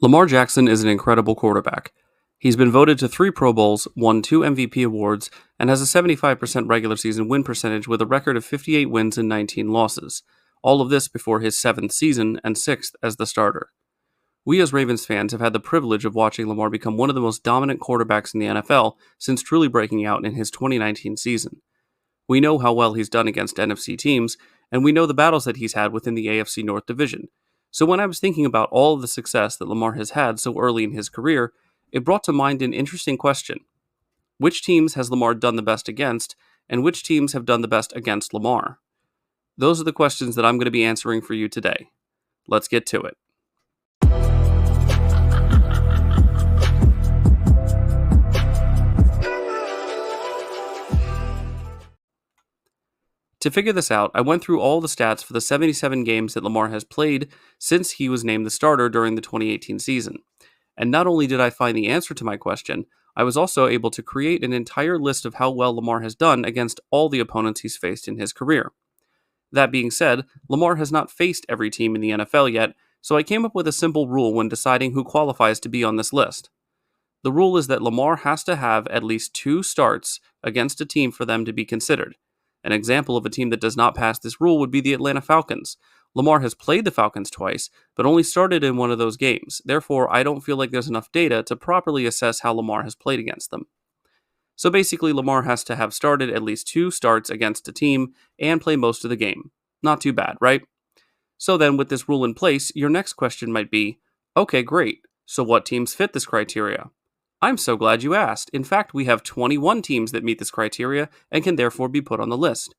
Lamar Jackson is an incredible quarterback. He's been voted to 3 Pro Bowls, won 2 MVP awards, and has a 75% regular season win percentage with a record of 58 wins and 19 losses. All of this before his 7th season and 6th as the starter. We as Ravens fans have had the privilege of watching Lamar become one of the most dominant quarterbacks in the NFL since truly breaking out in his 2019 season. We know how well he's done against NFC teams, and we know the battles that he's had within the AFC North Division. So when I was thinking about all of the success that Lamar has had so early in his career, it brought to mind an interesting question. Which teams has Lamar done the best against, and which teams have done the best against Lamar? Those are the questions that I'm going to be answering for you today. Let's get to it. To figure this out, I went through all the stats for the 77 games that Lamar has played since he was named the starter during the 2018 season. And not only did I find the answer to my question, I was also able to create an entire list of how well Lamar has done against all the opponents he's faced in his career. That being said, Lamar has not faced every team in the NFL yet, so I came up with a simple rule when deciding who qualifies to be on this list. The rule is that Lamar has to have at least 2 starts against a team for them to be considered. An example of a team that does not pass this rule would be the Atlanta Falcons. Lamar has played the Falcons twice, but only started in one of those games. Therefore, I don't feel like there's enough data to properly assess how Lamar has played against them. So basically, Lamar has to have started at least 2 starts against a team and play most of the game. Not too bad, right? So then, with this rule in place, your next question might be, okay, great. So what teams fit this criteria? I'm so glad you asked. In fact, we have 21 teams that meet this criteria and can therefore be put on the list.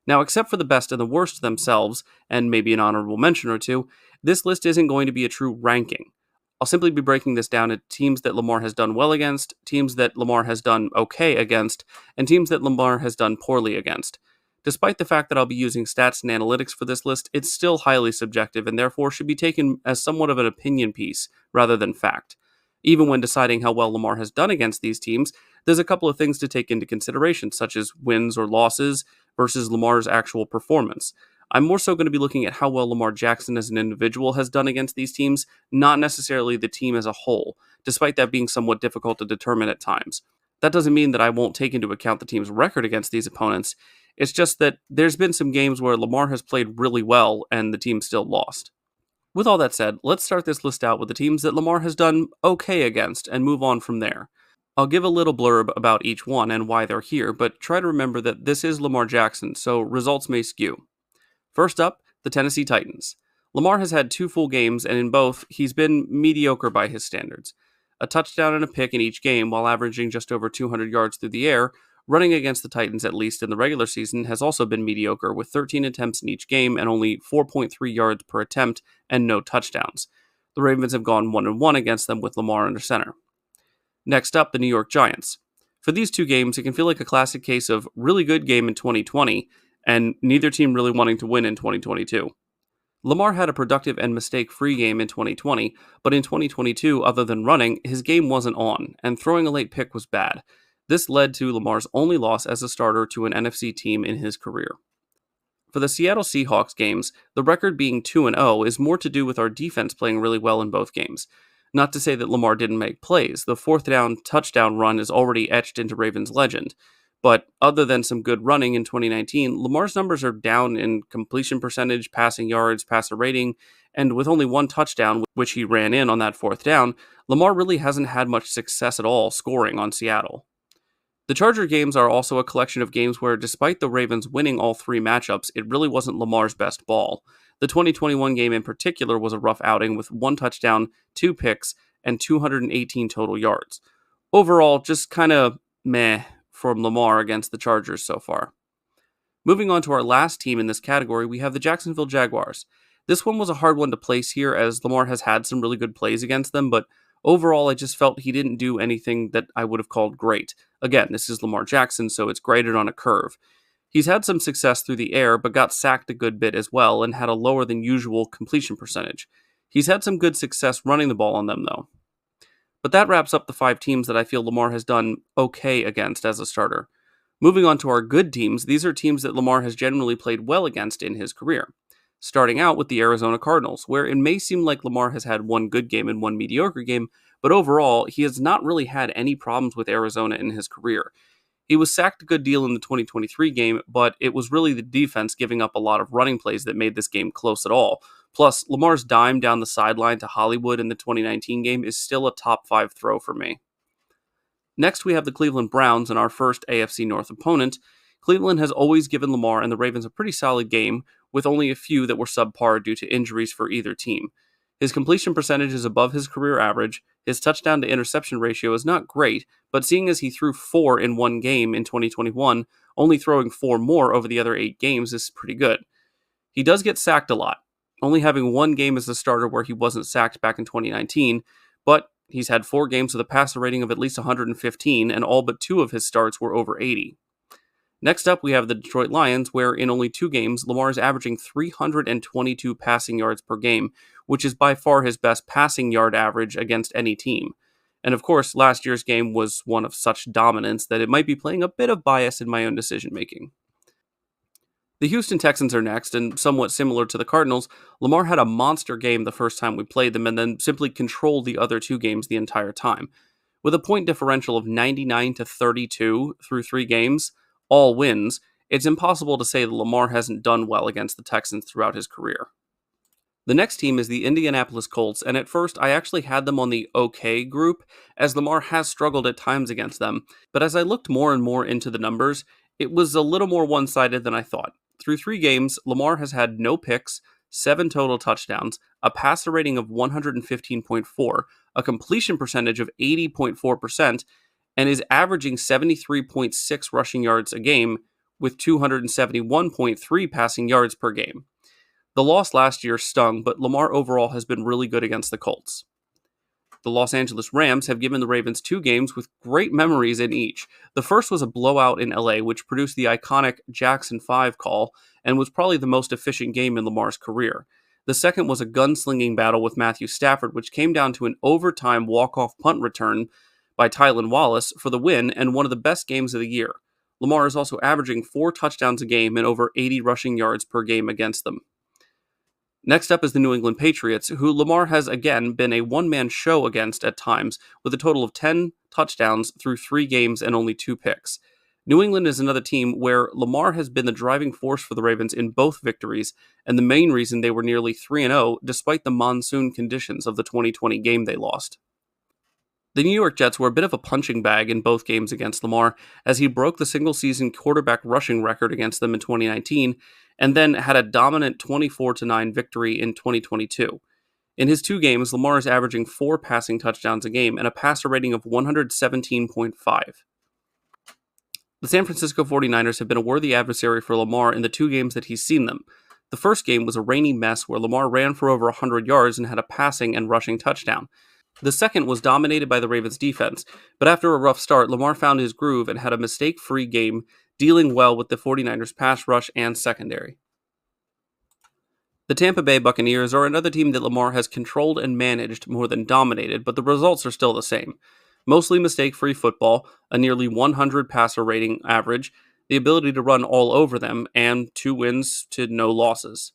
Now, except for the best and the worst themselves, and maybe an honorable mention or two, this list isn't going to be a true ranking. I'll simply be breaking this down into teams that Lamar has done well against, teams that Lamar has done okay against, and teams that Lamar has done poorly against. Despite the fact that I'll be using stats and analytics for this list, it's still highly subjective and therefore should be taken as somewhat of an opinion piece rather than fact. Even when deciding how well Lamar has done against these teams, there's a couple of things to take into consideration, such as wins or losses versus Lamar's actual performance. I'm more so going to be looking at how well Lamar Jackson as an individual has done against these teams, not necessarily the team as a whole, despite that being somewhat difficult to determine at times. That doesn't mean that I won't take into account the team's record against these opponents. It's just that there's been some games where Lamar has played really well and the team still lost. With all that said, let's start this list out with the teams that Lamar has done okay against and move on from there. I'll give a little blurb about each one and why they're here, but try to remember that this is Lamar Jackson, so results may skew. First up, the Tennessee Titans. Lamar has had 2 full games, and in both, he's been mediocre by his standards. A touchdown and a pick in each game while averaging just over 200 yards through the air. Running against the Titans, at least in the regular season, has also been mediocre, with 13 attempts in each game and only 4.3 yards per attempt and no touchdowns. The Ravens have gone 1-1 against them with Lamar under center. Next up, the New York Giants. For these 2 games, it can feel like a classic case of really good game in 2020 and neither team really wanting to win in 2022. Lamar had a productive and mistake-free game in 2020, but in 2022, other than running, his game wasn't on, and throwing a late pick was bad. This led to Lamar's only loss as a starter to an NFC team in his career. For the Seattle Seahawks games, the record being 2-0 is more to do with our defense playing really well in both games. Not to say that Lamar didn't make plays, the 4th-down touchdown run is already etched into Ravens legend. But other than some good running in 2019, Lamar's numbers are down in completion percentage, passing yards, passer rating, and with only 1 touchdown, which he ran in on that 4th down, Lamar really hasn't had much success at all scoring on Seattle. The Charger games are also a collection of games where, despite the Ravens winning all 3 matchups, it really wasn't Lamar's best ball. The 2021 game in particular was a rough outing with 1 touchdown, 2 picks, and 218 total yards. Overall, just kind of meh from Lamar against the Chargers so far. Moving on to our last team in this category, we have the Jacksonville Jaguars. This one was a hard one to place here as Lamar has had some really good plays against them, but overall I just felt he didn't do anything that I would have called great. Again, this is Lamar Jackson, so it's graded on a curve. He's had some success through the air, but got sacked a good bit as well and had a lower than usual completion percentage. He's had some good success running the ball on them, though. But that wraps up the 5 teams that I feel Lamar has done okay against as a starter. Moving on to our good teams, these are teams that Lamar has generally played well against in his career. Starting out with the Arizona Cardinals, where it may seem like Lamar has had one good game and one mediocre game, but overall, he has not really had any problems with Arizona in his career. He was sacked a good deal in the 2023 game, but it was really the defense giving up a lot of running plays that made this game close at all. Plus, Lamar's dime down the sideline to Hollywood in the 2019 game is still a top 5 throw for me. Next, we have the Cleveland Browns in our first AFC North opponent. Cleveland has always given Lamar and the Ravens a pretty solid game, with only a few that were subpar due to injuries for either team. His completion percentage is above his career average, his touchdown to interception ratio is not great, but seeing as he threw 4 in one game in 2021, only throwing 4 more over the other 8 games is pretty good. He does get sacked a lot, only having one game as a starter where he wasn't sacked back in 2019, but he's had 4 games with a passer rating of at least 115, and all but 2 of his starts were over 80. Next up, we have the Detroit Lions, where in only 2 games, Lamar is averaging 322 passing yards per game, which is by far his best passing yard average against any team. And of course, last year's game was one of such dominance that it might be playing a bit of bias in my own decision making. The Houston Texans are next, and somewhat similar to the Cardinals, Lamar had a monster game the first time we played them and then simply controlled the other 2 games the entire time. With a point differential of 99 to 32 through 3 games, all wins, it's impossible to say that Lamar hasn't done well against the Texans throughout his career. The next team is the Indianapolis Colts, and at first I actually had them on the okay group, as Lamar has struggled at times against them, but as I looked more and more into the numbers, it was a little more one-sided than I thought. Through 3 games, Lamar has had no picks, 7 total touchdowns, a passer rating of 115.4, a completion percentage of 80.4%, and is averaging 73.6 rushing yards a game with 271.3 passing yards per game. The loss last year stung, but Lamar overall has been really good against the Colts. The Los Angeles Rams have given the Ravens 2 games with great memories in each. The first was a blowout in LA, which produced the iconic Jackson 5 call and was probably the most efficient game in Lamar's career. The second was a gunslinging battle with Matthew Stafford, which came down to an overtime walk-off punt return by Tylan Wallace for the win and one of the best games of the year. Lamar is also averaging 4 touchdowns a game and over 80 rushing yards per game against them. Next up is the New England Patriots, who Lamar has again been a one-man show against at times, with a total of 10 touchdowns through 3 games and only 2 picks. New England is another team where Lamar has been the driving force for the Ravens in both victories, and the main reason they were nearly 3-0 despite the monsoon conditions of the 2020 game they lost. The New York Jets were a bit of a punching bag in both games against Lamar, as he broke the single-season quarterback rushing record against them in 2019, and then had a dominant 24-9 victory in 2022. In his 2 games, Lamar is averaging 4 passing touchdowns a game and a passer rating of 117.5. The San Francisco 49ers have been a worthy adversary for Lamar in the 2 games that he's seen them. The first game was a rainy mess where Lamar ran for over 100 yards and had a passing and rushing touchdown. The second was dominated by the Ravens' defense, but after a rough start, Lamar found his groove and had a mistake-free game, dealing well with the 49ers' pass rush and secondary. The Tampa Bay Buccaneers are another team that Lamar has controlled and managed more than dominated, but the results are still the same. Mostly mistake-free football, a nearly 100 passer rating average, the ability to run all over them, and 2 wins to no losses.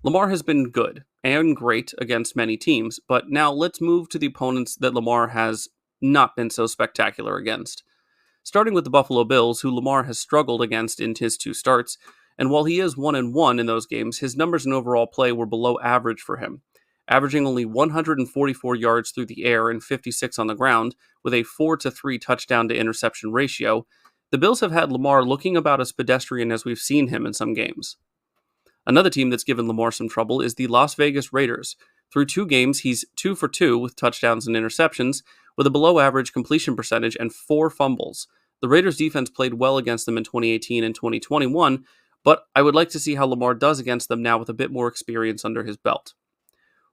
Lamar has been good and great against many teams, but now let's move to the opponents that Lamar has not been so spectacular against. Starting with the Buffalo Bills, who Lamar has struggled against in his 2 starts, and while he is 1-1 in those games, his numbers in overall play were below average for him, averaging only 144 yards through the air and 56 on the ground, with a 4-3 touchdown to interception ratio. The Bills have had Lamar looking about as pedestrian as we've seen him in some games. Another team that's given Lamar some trouble is the Las Vegas Raiders. Through 2 games, he's 2 for 2 with touchdowns and interceptions, with a below-average completion percentage and 4 fumbles. The Raiders' defense played well against them in 2018 and 2021, but I would like to see how Lamar does against them now with a bit more experience under his belt.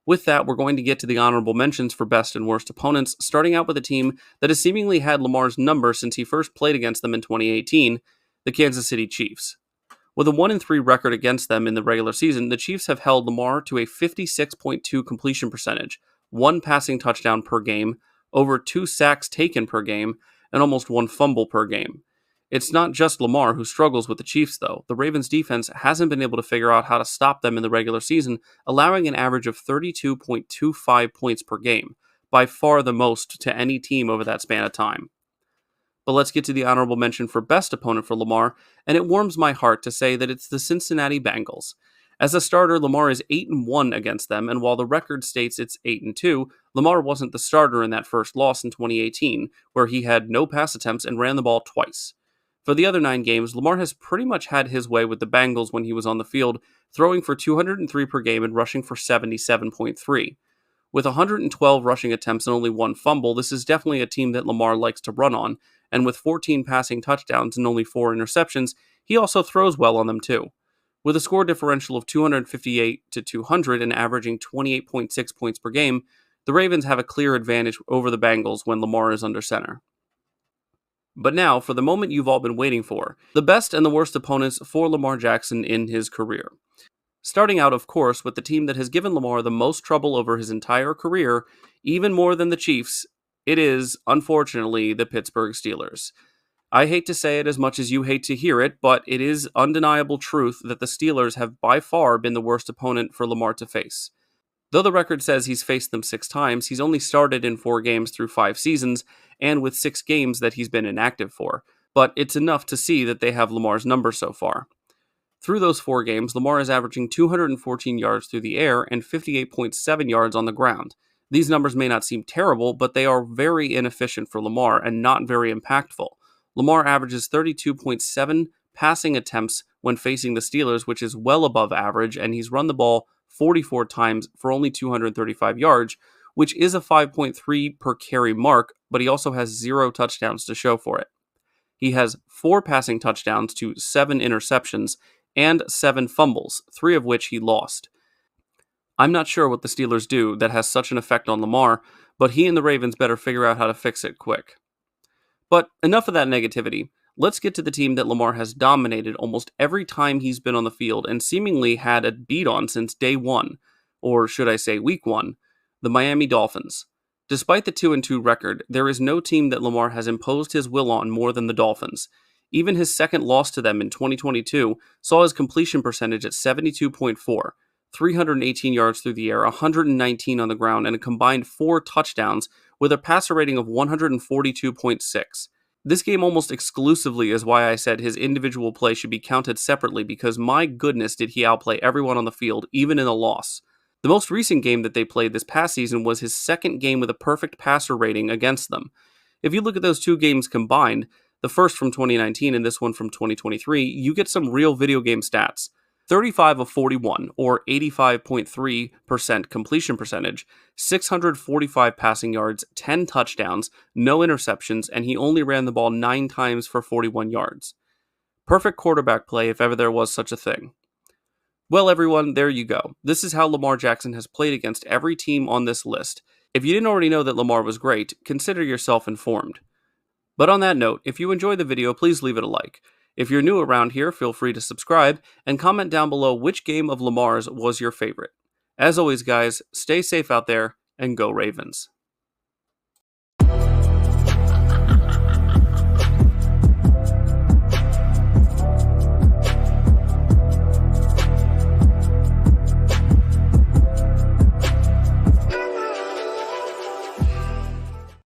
With that, we're going to get to the honorable mentions for best and worst opponents, starting out with a team that has seemingly had Lamar's number since he first played against them in 2018, the Kansas City Chiefs. With a 1-3 record against them in the regular season, the Chiefs have held Lamar to a 56.2 completion percentage, 1 passing touchdown per game, over 2 sacks taken per game, and almost 1 fumble per game. It's not just Lamar who struggles with the Chiefs, though. The Ravens' defense hasn't been able to figure out how to stop them in the regular season, allowing an average of 32.25 points per game, by far the most to any team over that span of time. But let's get to the honorable mention for best opponent for Lamar, and it warms my heart to say that it's the Cincinnati Bengals. As a starter, Lamar is 8-1 against them, and while the record states it's 8-2, Lamar wasn't the starter in that first loss in 2018, where he had no pass attempts and ran the ball twice. For the other 9 games, Lamar has pretty much had his way with the Bengals when he was on the field, throwing for 203 per game and rushing for 77.3. With 112 rushing attempts and only 1 fumble, this is definitely a team that Lamar likes to run on, and with 14 passing touchdowns and only 4 interceptions, he also throws well on them too. With a score differential of 258 to 200 and averaging 28.6 points per game, the Ravens have a clear advantage over the Bengals when Lamar is under center. But now, for the moment you've all been waiting for, the best and the worst opponents for Lamar Jackson in his career. Starting out, of course, with the team that has given Lamar the most trouble over his entire career, even more than the Chiefs, it is, unfortunately, the Pittsburgh Steelers. I hate to say it as much as you hate to hear it, but it is undeniable truth that the Steelers have by far been the worst opponent for Lamar to face. Though the record says he's faced them 6 times, he's only started in 4 games through 5 seasons, and with 6 games that he's been inactive for. But it's enough to see that they have Lamar's number so far. Through those 4 games, Lamar is averaging 214 yards through the air and 58.7 yards on the ground. These numbers may not seem terrible, but they are very inefficient for Lamar and not very impactful. Lamar averages 32.7 passing attempts when facing the Steelers, which is well above average, and he's run the ball 44 times for only 235 yards, which is a 5.3 per carry mark, but he also has 0 touchdowns to show for it. He has 4 passing touchdowns to 7 interceptions and 7 fumbles, 3 of which he lost. I'm not sure what the Steelers do that has such an effect on Lamar, but he and the Ravens better figure out how to fix it quick. But enough of that negativity. Let's get to the team that Lamar has dominated almost every time he's been on the field and seemingly had a beat on since day 1, or should I say week 1, the Miami Dolphins. Despite the 2-2 record, there is no team that Lamar has imposed his will on more than the Dolphins. Even his second loss to them in 2022 saw his completion percentage at 72.4, 318 yards through the air, 119 on the ground, and a combined 4 touchdowns with a passer rating of 142.6. This game almost exclusively is why I said his individual play should be counted separately, because my goodness did he outplay everyone on the field, even in a loss. The most recent game that they played this past season was his second game with a perfect passer rating against them. If you look at those 2 games combined, the first from 2019 and this one from 2023, you get some real video game stats. 35 of 41, or 85.3% completion percentage, 645 passing yards, 10 touchdowns, no interceptions, and he only ran the ball 9 times for 41 yards. Perfect quarterback play if ever there was such a thing. Well, everyone, there you go. This is how Lamar Jackson has played against every team on this list. If you didn't already know that Lamar was great, consider yourself informed. But on that note, if you enjoyed the video, please leave it a like. If you're new around here, feel free to subscribe and comment down below which game of Lamar's was your favorite. As always, guys, stay safe out there and go Ravens.